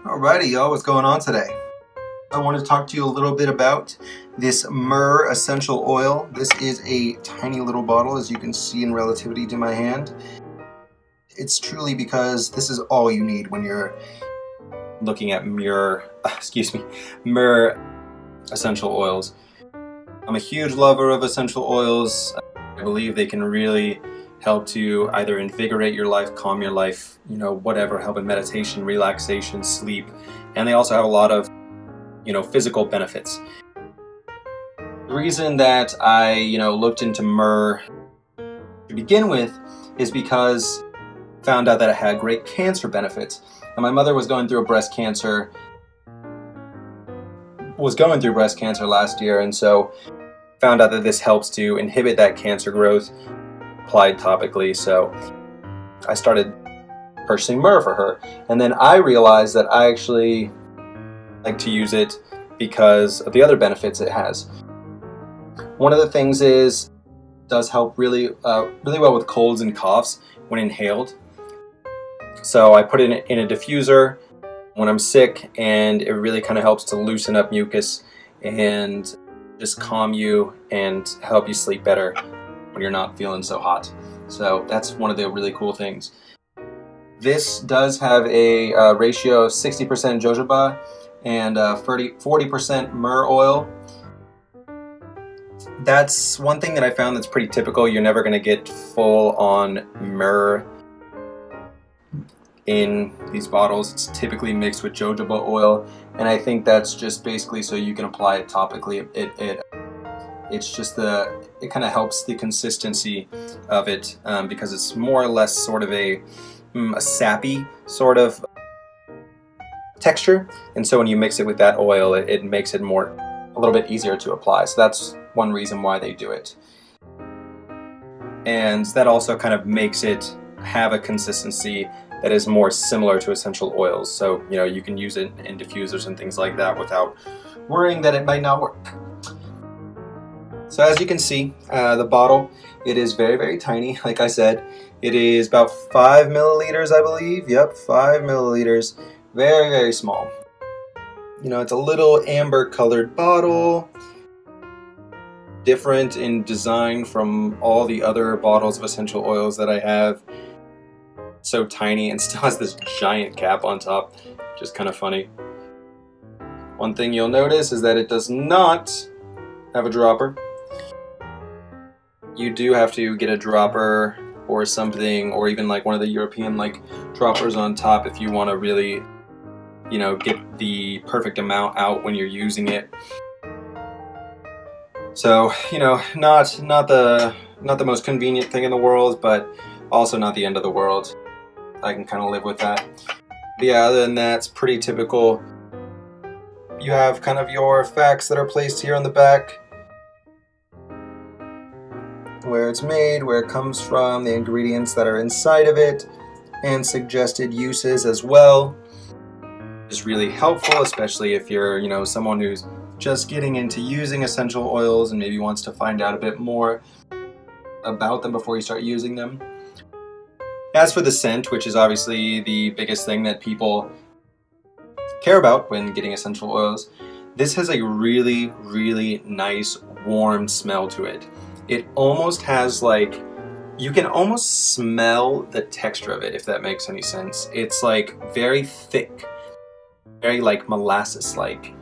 Alrighty, y'all, what's going on today? I want to talk to you a little bit about this myrrh essential oil. This is a tiny little bottle, as you can see in relativity to my hand. It's truly because this is all you need when you're looking at myrrh essential oils. I'm a huge lover of essential oils. I believe they can really help to either invigorate your life, calm your life, whatever, help in meditation, relaxation, sleep. And they also have a lot of, physical benefits. The reason that I, looked into myrrh to begin with is because I found out that it had great cancer benefits. And my mother was going through breast cancer last year, and so found out that this helps to inhibit that cancer growth applied topically. So I started purchasing myrrh for her, and then I realized that I actually like to use it because of the other benefits it has. One of the things is it does help really well with colds and coughs when inhaled. So I put it in a diffuser when I'm sick, and it really kind of helps to loosen up mucus and just calm you and help you sleep better when you're not feeling so hot. So that's one of the really cool things. This does have a ratio of 60% jojoba and 40% myrrh oil. That's one thing that I found that's pretty typical. You're never going to get full on myrrh in these bottles. It's typically mixed with jojoba oil, and I think that's just basically so you can apply it topically. It kind of helps the consistency of it because it's more or less sort of a sappy sort of texture, and so when you mix it with that oil, it makes it a little bit easier to apply. So that's one reason why they do it, and that also kind of makes it have a consistency that is more similar to essential oils. So you can use it in diffusers and things like that without worrying that it might not work. So as you can see, the bottle, it is very, very tiny. Like I said, it is about 5 milliliters, I believe. Yep, 5 milliliters. Very, very small. It's a little amber colored bottle. Different in design from all the other bottles of essential oils that I have. So tiny, and still has this giant cap on top, which is kind of funny. One thing you'll notice is that it does not have a dropper. You do have to get a dropper or something, or even like one of the European droppers on top if you want to really, get the perfect amount out when you're using it. So, not the most convenient thing in the world, but also not the end of the world. I can kind of live with that. But yeah, other than that, it's pretty typical. You have kind of your facts that are placed here on the back. Where it's made, where it comes from, the ingredients that are inside of it, and suggested uses as well. It's really helpful, especially if you're, someone who's just getting into using essential oils and maybe wants to find out a bit more about them before you start using them. As for the scent, which is obviously the biggest thing that people care about when getting essential oils, this has a really, really nice, warm smell to it. It almost has you can almost smell the texture of it, if that makes any sense. It's very thick, very molasses-like.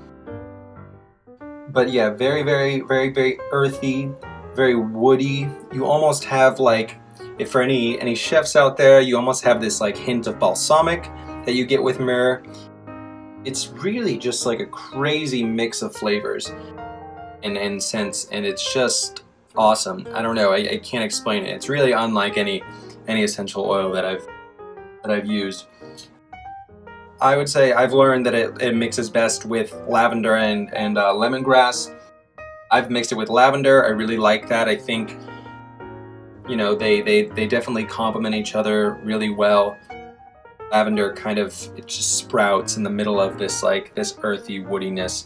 But yeah, very, very, very, very earthy, very woody. You almost have if for any chefs out there, you almost have this hint of balsamic that you get with myrrh. It's really just a crazy mix of flavors and scents, and it's just awesome. I don't know, I can't explain it. It's really unlike any essential oil that I've used. I would say I've learned that it mixes best with lavender and lemongrass. I've mixed it with lavender. I really like that. I think they definitely complement each other really well. Lavender it just sprouts in the middle of this this earthy woodiness.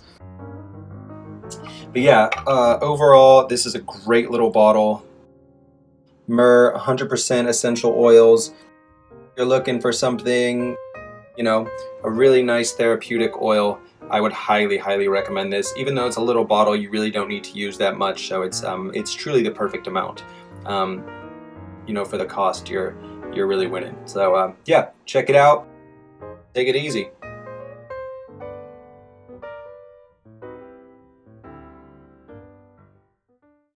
But yeah, overall, this is a great little bottle. Myrrh, 100% essential oils. If you're looking for something, a really nice therapeutic oil. I would highly, highly recommend this. Even though it's a little bottle, you really don't need to use that much, so it's truly the perfect amount. You know, for the cost, you're really winning. So yeah, check it out. Take it easy.